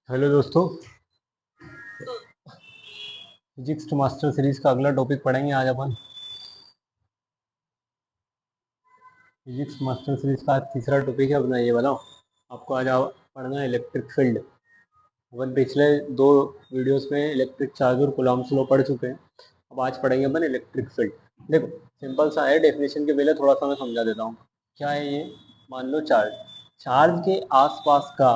Hello दोस्तों, physics master series का अगला टॉपिक पढ़ेंगे आज अपन। फिजिक्स मास्टर सीरीज का आज तीसरा टॉपिक है अपना। ये बताओ आपको आज पढ़ना है इलेक्ट्रिक फील्ड। अपन पिछले दो वीडियोस में इलेक्ट्रिक चार्ज और कूलॉम्स लॉ पढ़ चुके हैं। अब आज पढ़ेंगे अपन इलेक्ट्रिक फील्ड। देखो सिंपल सा है, डेफिनेशन के पहले थोड़ा सा मैं समझा देता हूँ। क्या है ये? मान लो चार्ज चार्ज के आसपास का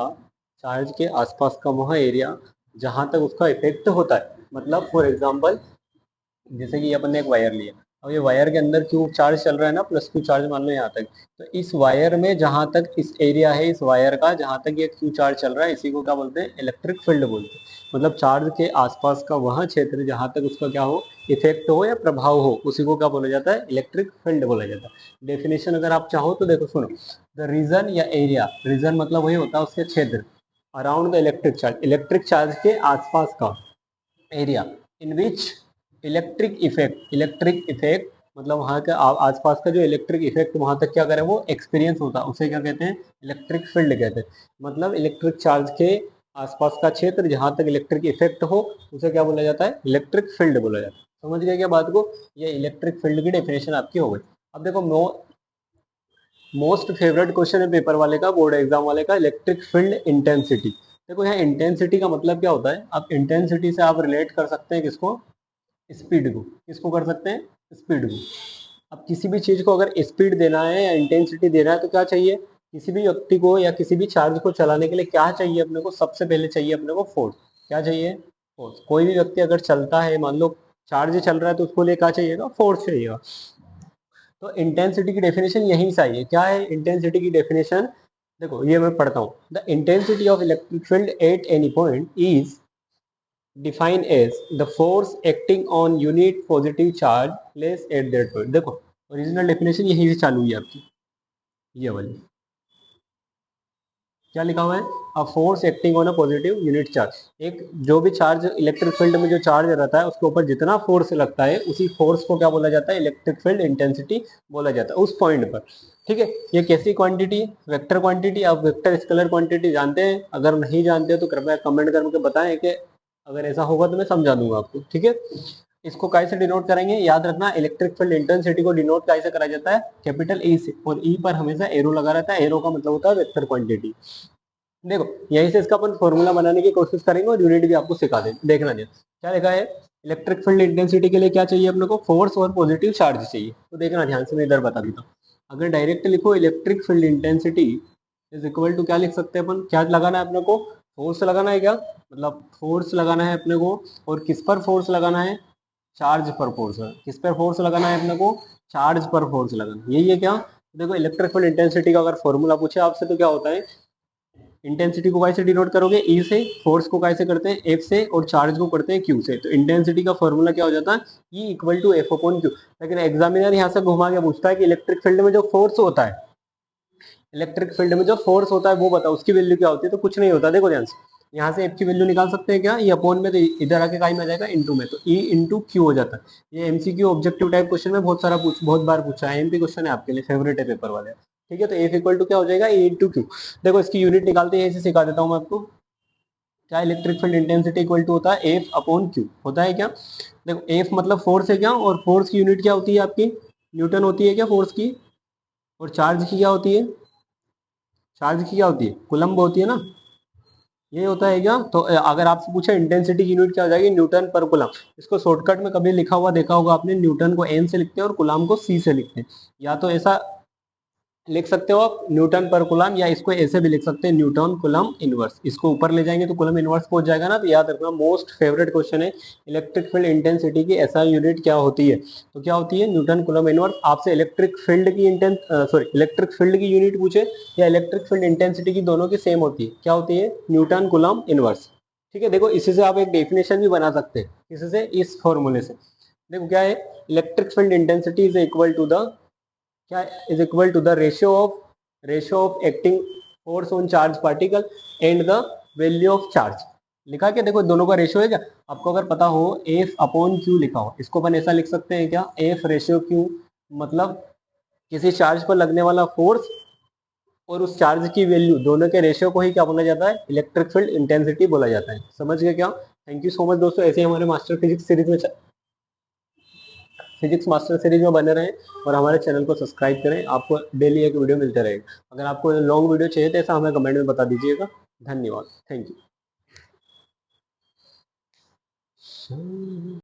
चार्ज के आसपास का वह एरिया जहाँ तक उसका इफेक्ट होता है। मतलब फॉर एग्जाम्पल, जैसे कि अपन ने एक वायर लिया। अब ये वायर के अंदर क्यू चार्ज चल रहा है ना, प्लस क्यू चार्ज मान लो यहाँ तक। तो इस वायर में जहां तक इस एरिया है, इस वायर का जहां तक ये क्यू चार्ज चल रहा है, इसी को क्या बोलते हैं? इलेक्ट्रिक फील्ड बोलते हैं। मतलब चार्ज के आसपास का वह क्षेत्र जहां तक उसका क्या हो, इफेक्ट हो या प्रभाव हो, उसी को क्या बोला जाता है? इलेक्ट्रिक फील्ड बोला जाता है। डेफिनेशन अगर आप चाहो तो देखो सुनो। द रीजन या एरिया, रीजन मतलब वही होता है उसके क्षेत्र, अराउंड द इलेक्ट्रिक चार्ज के आसपास का area in which electric effect मतलब वहाँ का आसपास का जो इलेक्ट्रिक इफेक्ट वहां तक क्या करे वो एक्सपीरियंस होता है, उसे क्या कहते हैं? इलेक्ट्रिक फील्ड कहते हैं। मतलब इलेक्ट्रिक चार्ज के आसपास का क्षेत्र जहां तक इलेक्ट्रिक इफेक्ट हो, उसे क्या बोला जाता है? इलेक्ट्रिक फील्ड बोला जाता है। समझ गए क्या बात को? ये इलेक्ट्रिक फील्ड की डेफिनेशन आपकी हो गई। अब देखो मोस्ट फेवरेट क्वेश्चन है पेपर वाले का, बोर्ड एग्जाम वाले का, इलेक्ट्रिक फील्ड इंटेंसिटी। देखो यहाँ इंटेंसिटी का मतलब क्या होता है? आप इंटेंसिटी से आप रिलेट कर सकते हैं किसको? स्पीड को। किसको कर सकते हैं? स्पीड को। अब किसी भी चीज को अगर स्पीड देना है या इंटेंसिटी देना है तो क्या चाहिए? किसी भी व्यक्ति को या किसी भी चार्ज को चलाने के लिए क्या चाहिए अपने को? सबसे पहले चाहिए अपने को फोर्स। क्या चाहिए? फोर्स। कोई भी व्यक्ति अगर चलता है, मान लो चार्ज चल रहा है, तो उसको लिए क्या चाहिएगा? फोर्स चाहिएगा। तो इंटेंसिटी की डेफिनेशन यही से आई है। क्या है इंटेंसिटी की डेफिनेशन? देखो ये मैं पढ़ता हूँ। The intensity of electric field at any point is define as the force acting on unit positive charge place at that point. देखो ओरिजिनल डेफिनेशन यहीं से चालू हुई है आपकी, ये वाली। क्या लिखा हुआ है? A force acting on a positive unit charge. एक जो भी चार्ज इलेक्ट्रिक फील्ड में जो चार्ज रहता है उसके ऊपर जितना फोर्स लगता है, उसी फोर्स को क्या बोला जाता है? इलेक्ट्रिक फील्ड इंटेंसिटी बोला जाता है उस पॉइंट पर। ठीक है, ये कैसी क्वांटिटी? Vector quantity. आप वेक्टर स्केलर क्वांटिटी जानते हैं? अगर नहीं जानते तो कृपया कमेंट करके बताएं, कि अगर ऐसा होगा तो मैं समझा दूंगा आपको। ठीक है, इसको कैसे डिनोट करेंगे? याद रखना, इलेक्ट्रिक फील्ड इंटेंसिटी को डिनोट कैसे करा जाता है? कैपिटल ई से। और ई पर हमेशा एरो लगा रहता है, एरो का मतलब होता है वेक्टर क्वांटिटी। देखो यहीं से इसका अपन फॉर्मूला बनाने की कोशिश करेंगे और यूनिट भी आपको सिखा देंगे। देखना जी क्या लिखा है। इलेक्ट्रिक फील्ड इंटेंसिटी के लिए क्या चाहिए अपने को? फोर्स और पॉजिटिव चार्ज चाहिए। तो देखना ध्यान से, मैं इधर बता देता हूँ। अगर डायरेक्ट लिखो electric field intensity is equal to, क्या लिख सकते हैं अपन? क्या लगाना है अपने को? फोर्स लगाना है क्या? मतलब फोर्स लगाना है अपने को। और किस पर फोर्स लगाना है? चार्ज पर फोर्स। किस पर फोर्स लगाना है अपने को? चार्ज पर फोर्स लगाना है। यही है क्या? देखो इलेक्ट्रिक फील्ड इंटेंसिटी का अगर फॉर्मूला पूछे आपसे तो क्या होता है? इंटेंसिटी को कैसे डिनोट करोगे? ई से। फोर्स को कैसे करते हैं? एफ से। और चार्ज को करते हैं क्यू से। तो इंटेंसिटी का फॉर्मूला क्या हो जाता है? E equal to F upon Q. लेकिन एग्जामिनर यहाँ से घुमा के पूछता है कि इलेक्ट्रिक फील्ड में जो फोर्स होता है, इलेक्ट्रिक फील्ड में जो फोर्स होता है वो बताओ, उसकी वैल्यू क्या होती है? तो कुछ नहीं होता। देखो ध्यान से, यहाँ से एफ की वैल्यू निकाल सकते हैं क्या? ये अपॉन में, तो इधर आके काय में आ जाएगा? इंटू में। तो ई इंटू क्यू हो जाता है। ये एमसीक्यू ऑब्जेक्टिव टाइप क्वेश्चन में बहुत बार पूछा है। एमपी क्वेश्चन है आपके लिए, फेवरेट है पेपर वाले। ठीक है, तो एफ इक्वल टू क्या हो जाएगा? ए इंटू क्यू। देखो इसकी यूनिट निकालते हैं, ऐसे सिखा देता हूँ मैं आपको। क्या electric field intensity equal to होता है? एफ अपॉन क्यू होता है क्या? देखो एफ मतलब फोर्स है क्या? और फोर्स की यूनिट क्या होती है आपकी? न्यूटन होती है क्या फोर्स की? और चार्ज की क्या होती है? चार्ज की क्या होती है? कुलम्ब होती है ना। ये होता है क्या? तो अगर आपसे पूछा इंटेंसिटी की यूनिट क्या हो जाएगी? Newton per coulomb. इसको शॉर्टकट में कभी लिखा हुआ देखा होगा आपने, न्यूटन को एन से लिखते हैं और कुलाम को सी से लिखते हैं। या तो ऐसा लिख सकते हो आप न्यूटन पर कुलम, या इसको ऐसे भी लिख सकते हैं न्यूटन कुलम इनवर्स। इसको ऊपर ले जाएंगे तो कुलम इनवर्स पहुंच जाएगा ना। तो याद रखना, मोस्ट फेवरेट क्वेश्चन है इलेक्ट्रिक फील्ड इंटेंसिटी की एसआई यूनिट क्या होती है? तो क्या होती है? Newton coulomb inverse. आपसे इलेक्ट्रिक फील्ड की इलेक्ट्रिक फील्ड की यूनिट पूछे या इलेक्ट्रिक फील्ड इंटेंसिटी की, दोनों की सेम होती है। क्या होती है? Newton coulomb inverse. ठीक है, देखो इसी से आप एक डेफिनेशन भी बना सकते हैं। इससे, इस फॉर्मूले से देखो क्या है? Electric field intensity is equal to the, क्या is equal to the ratio of acting force on charge particle and the value of charge. लिखा क्या? देखो दोनों का रेशियो है क्या? आपको अगर पता हो एफ अपॉन क्यू लिखा हो, इसको अपन ऐसा लिख सकते हैं क्या? F ratio Q. मतलब किसी चार्ज पर लगने वाला फोर्स और उस चार्ज की वैल्यू, दोनों के रेशियो को ही क्या बोला जाता है, इलेक्ट्रिक फील्ड इंटेंसिटी बोला जाता है। समझ गए क्या? थैंक यू सो मच दोस्तों, ऐसे ही हमारे मास्टर फिजिक्स सीरीज में फिजिक्स मास्टर सीरीज में बने रहें और हमारे चैनल को सब्सक्राइब करें, आपको डेली एक वीडियो मिलते रहेगा। अगर आपको लॉन्ग वीडियो चाहिए तो ऐसा हमें कमेंट में बता दीजिएगा। धन्यवाद, थैंक यू।